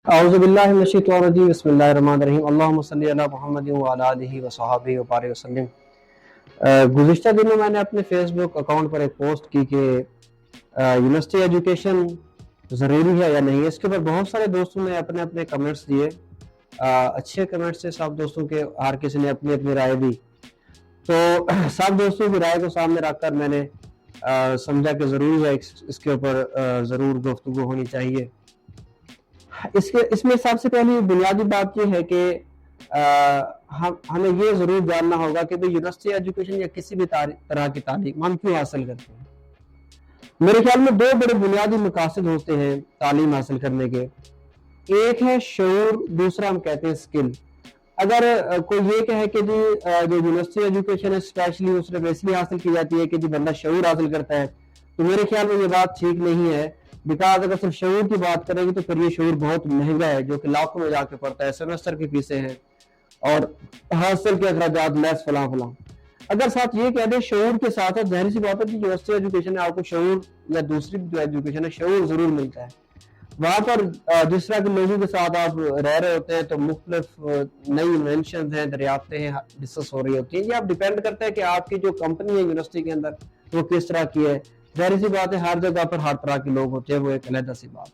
اعوذ باللہ من الشیطان الرجیم بسم اللہ الرحمن الرحیم اللہم صلی علی محمد وعلی آلہ وصحبہ وبارک وسلم۔ گزشتہ دنوں میں نے اپنے فیس بک اکاؤنٹ پر ایک پوسٹ کی کہ یونیورسٹی ایجوکیشن ضروری ہے یا نہیں۔ اس کے اوپر بہت سارے دوستوں نے اپنے اپنے کمنٹس دیے، اچھے کمنٹس سے سب دوستوں کے، ہر کسی نے اپنی اپنی رائے دی۔ تو سب دوستوں کی رائے کو سامنے رکھ کر میں نے سمجھا کہ ضروری ہے اس کے اوپر ضرور گفتگو ہونی چاہیے۔ اس میں سب سے پہلی بنیادی بات یہ ہے کہ ہمیں یہ ضرور جاننا ہوگا کہ یونیورسٹی ایجوکیشن یا کسی بھی طرح کی تعلیم ہم کیوں حاصل کرتے ہیں۔ میرے خیال میں دو بڑے بنیادی مقاصد ہوتے ہیں تعلیم حاصل کرنے کے، ایک ہے شعور، دوسرا ہم کہتے ہیں اسکل۔ اگر کوئی یہ کہے کہ جی جو یونیورسٹی ایجوکیشن ہے اسپیشلی اس میں اس لیے حاصل کی جاتی ہے کہ جی بندہ شعور حاصل کرتا ہے، تو میرے خیال میں یہ بات ٹھیک نہیں ہے۔ بیکاز اگر صرف شعور کی بات کریں گے تو پھر یہ شعور بہت مہنگا ہے، جو کہ لاکھوں میں جا کے پڑتا ہے، سیمسٹر کی فیسیں ہیں اور حاصل کے اخراجات لیس فلاں فلاں۔ اگر ساتھ یہ کہہ دیں شعور کے ساتھ ظاہر سی بات ہے کہ یونیورسٹی ایجوکیشن ہے، آپ کو شعور یا دوسری جو ایجوکیشن ہے شعور ضرور ملتا ہے۔ وہاں پر جس طرح کے لوگوں کے ساتھ آپ رہ رہے ہوتے ہیں تو مختلف نئی انوینشنز ہیں، دریافتیں ہیں، ڈسکس ہو رہی ہوتی ہیں۔ یہ آپ ڈیپینڈ کرتا ہے کہ آپ کی جو کمپنی ہے یونیورسٹی کے اندر وہ کس طرح کی ہے۔ ظاہر سی بات ہے ہر جگہ پر ہر طرح کے لوگ ہوتے ہیں، وہ ایک علیحدہ سی بات ہے،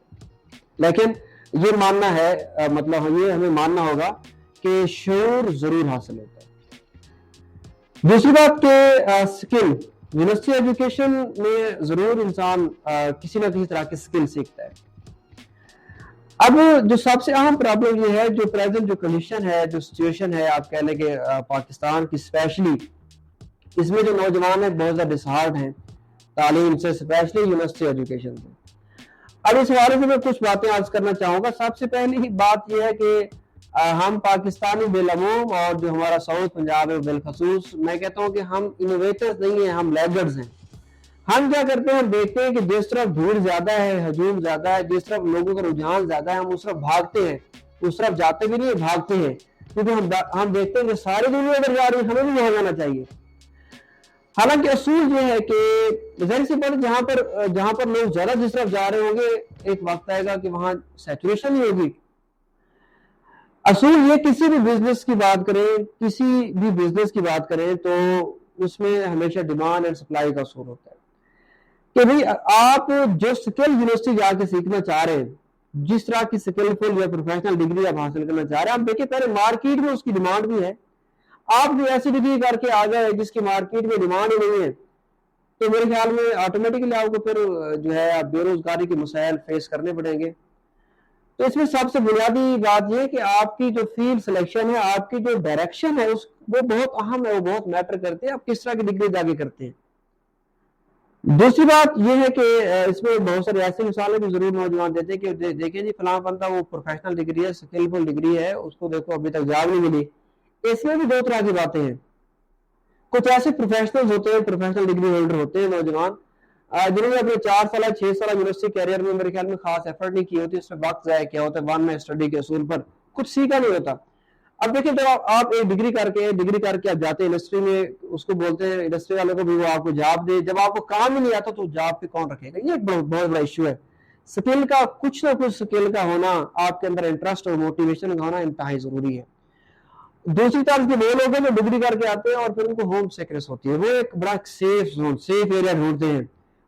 لیکن یہ ماننا ہے مطلب یہ ہمیں ماننا ہوگا کہ شعور ضرور حاصل ہوتا ہے۔ دوسری بات کہ اسکل، یونیورسٹی ایجوکیشن میں ضرور انسان کسی نہ کسی طرح کی اسکل سیکھتا ہے۔ اب جو سب سے اہم پرابلم یہ ہے، جو پریزنٹ جو کنڈیشن ہے، جو سچویشن ہے، آپ کہہ لیں کہ پاکستان کی اسپیشلی، اس میں جو نوجوان ہیں بہت زیادہ ڈسہارڈ ہیں تعلیم سے، اسپیشلی یونیورسٹی ایجوکیشن سے۔ اب اس حوالے سے میں کچھ باتیں عرض کرنا چاہوں گا۔ سب سے پہلی بات یہ ہے کہ ہم پاکستانی بالعموم اور جو ہمارا ساؤتھ پنجاب ہے بالخصوص، میں کہتا ہوں کہ ہم انوویٹرز نہیں ہیں، ہم لیگرز ہیں۔ ہم کیا کرتے ہیں، ہم دیکھتے ہیں کہ جس طرف بھیڑ زیادہ ہے، ہجوم زیادہ ہے، جس طرف لوگوں کا رجحان زیادہ ہے، ہم اس طرف بھاگتے ہیں۔ اس طرف جاتے بھی نہیں، بھاگتے ہیں، کیونکہ ہم دیکھتے ہیں کہ ساری دنیا ادھر جا رہی ہے، ہمیں بھی وہاں جانا چاہیے۔ حالانکہ اصول یہ ہے کہ ظاہر سی بات جہاں پر لوگ زیادہ جس طرف جا رہے ہوں گے، ایک وقت آئے گا کہ وہاں سیچوریشن ہی ہوگی۔ اصول یہ کسی بھی بزنس کی بات کریں تو اس میں ہمیشہ ڈیمانڈ اینڈ سپلائی کا اصول ہوتا ہے کہ بھئی آپ جو سکل یونیورسٹی جا کے سیکھنا چاہ رہے ہیں، جس طرح کی سکلفل یا پروفیشنل ڈگری آپ حاصل کرنا چاہ رہے ہیں، آپ دیکھیں پہلے مارکیٹ میں اس کی ڈیمانڈ بھی ہے۔ آپ جو ایسی ڈگری کر کے آ گئے جس کی مارکیٹ میں ڈیمانڈ ہی نہیں ہے، تو میرے خیال میں آٹومیٹکلی آپ کو پھر جو ہے بے روزگاری کے مسائل فیس کرنے پڑیں گے۔ تو اس میں سب سے بنیادی بات یہ ہے کہ آپ کی جو فیلڈ سلیکشن ہے، آپ کی جو ڈائریکشن ہے، وہ بہت اہم ہے، وہ بہت میٹر کرتے ہیں، آپ کس طرح کی ڈگری جا کے کرتے ہیں۔ دوسری بات یہ ہے کہ اس میں بہت سارے ایسی مثالیں بھی ضرور نوجوان دیتے ہیں کہ دیکھیں جی فلاں بندہ وہ پروفیشنل ڈگری ہے، سکلفل ڈگری ہے، اس کو دیکھو ابھی تک جاب نہیں ملی۔ اس میں بھی دو طرح کی باتیں ہیں۔ کچھ ایسے پروفیشنل ہوتے ہیں، پروفیشنل ڈگری ہولڈر ہوتے ہیں نوجوان، جنہوں نے اپنے 4 سالہ 6 سالہ یونیورسٹی کیریئر میں میرے خیال میں خاص ایفرٹ نہیں کی ہوتی، اس میں وقت ضائع کیا ہوتا ہے، ون مین اسٹڈی کے اصول پر کچھ سیکھا نہیں ہوتا۔ اب دیکھیں جب آپ ایک ڈگری کر کے آپ جاتے ہیں انڈسٹری میں، اس کو بولتے ہیں انڈسٹری والوں کو بھی وہ آپ کو جاب دے، جب آپ کو کام ہی نہیں آتا تو جاب پہ کون رکھے گا؟ یہ ایک بہت بڑا ایشو ہے۔ سکل کا کچھ نہ کچھ سکل کا ہونا، آپ کے اندر انٹرسٹ اور موٹیویشن کا ہونا انتہائی ضروری ہے۔ دوسری طرف کے وہ لوگ ہیں جو ڈگری کر کے آتے ہیں اور پھر ان کو ہوم سیکنس ہوتی ہے، وہ ایک بڑا سیف زون، سیف ایریا ڈھونڈتے ہیں،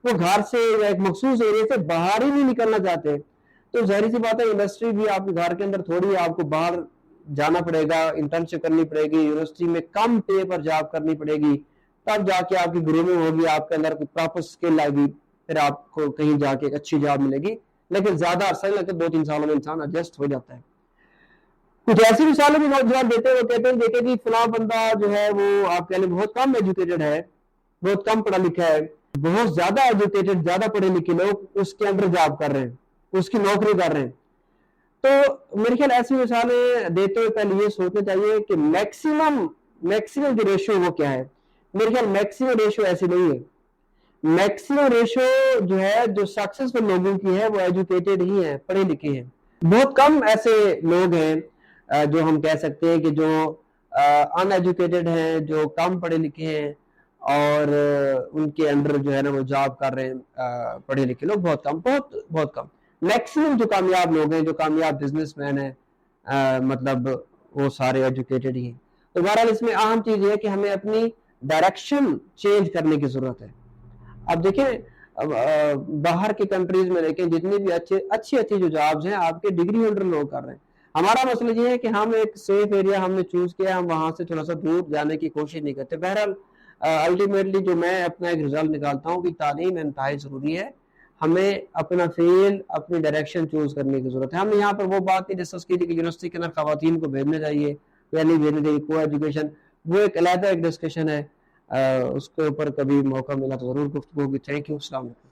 وہ گھر سے یا ایک مخصوص ایریا سے باہر ہی نہیں نکلنا چاہتے۔ تو ظاہر سی بات ہے انڈسٹری بھی آپ کے گھر کے اندر تھوڑی ہے، آپ کو باہر جانا پڑے گا، انٹرنشپ کرنی پڑے گی، یونیورسٹی میں کم پے پر جاب کرنی پڑے گی، تب جا کے آپ کی گرومنگ ہوگی، آپ کے اندر کوئی پراپر سکل آئے گی، پھر آپ کو کہیں جا کے ایک اچھی جاب ملے گی۔ لیکن زیادہ عرصہ نہیں لگتا، 2-3 سالوں میں انسان ایڈجسٹ ہو جاتا ہے۔ کچھ ایسی مثالیں بھی نوجوان دیتے ہیں، وہ کہتے ہیں دیکھیں جی فلاں بندہ جو ہے وہ آپ کہہ لیں بہت کم ایجوکیٹڈ ہے، بہت کم پڑھا لکھا ہے، بہت زیادہ ایجوکیٹڈ زیادہ پڑھے لکھے لوگ اس کے اندر جاب کر رہے ہیں، اس کی نوکری کر رہے ہیں۔ تو میرے خیال ایسی مثالیں دیتے ہوئے پہلے یہ سوچنا چاہیے کہ میکسیمم جو ریشو وہ کیا ہے۔ میرے خیال میکسیمم ریشو ایسی نہیں ہے۔ میکسیمم ریشو جو ہے جو سکسیسفل لوگوں کی ہے وہ ایجوکیٹڈ ہی ہیں، پڑھے لکھے ہیں۔ بہت کم ایسے لوگ ہیں جو ہم کہہ سکتے ہیں کہ جو ان ایجوکیٹڈ ہیں، جو کم پڑھے لکھے ہیں اور ان کے انڈر جو ہے نا وہ جاب کر رہے ہیں پڑھے لکھے لوگ، بہت کم، بہت کم۔ میکسیمم جو کامیاب لوگ ہیں، جو کامیاب بزنس مین ہیں، مطلب وہ سارے ایجوکیٹڈ ہی ہیں. تو بہرحال اس میں اہم چیز یہ ہے کہ ہمیں اپنی ڈائریکشن چینج کرنے کی ضرورت ہے. اب دیکھیں باہر کی کنٹریز میں دیکھیں جتنی بھی اچھی جو جابز ہیں آپ کے ڈگری ہولڈر لوگ کر رہے ہیں. ہمارا مسئلہ یہ ہے کہ ہم ایک سیف ایریا ہم نے چوز کیا، ہم وہاں سے تھوڑا سا دور جانے کی کوشش نہیں کرتے. بہرحال الٹیمیٹلی جو میں اپنا ایک رزلٹ نکالتا ہوں کہ تعلیم انتہائی ضروری ہے. ہمیں اپنا فیلڈ اپنی ڈائریکشن چوز کرنے کی ضرورت ہے. ہم نے یہاں پر وہ بات نہیں ڈسکس کی تھی کہ یونیورسٹی کے اندر خواتین کو بھیجنا چاہیے یا نہیں بھیجنا چاہیے، کو ایجوکیشن، وہ ایک علیحدہ ایک ڈسکشن ہے. اس کے اوپر کبھی موقع ملا تو ضرور گفتگو ہوگی. تھینک یو، السلام علیکم.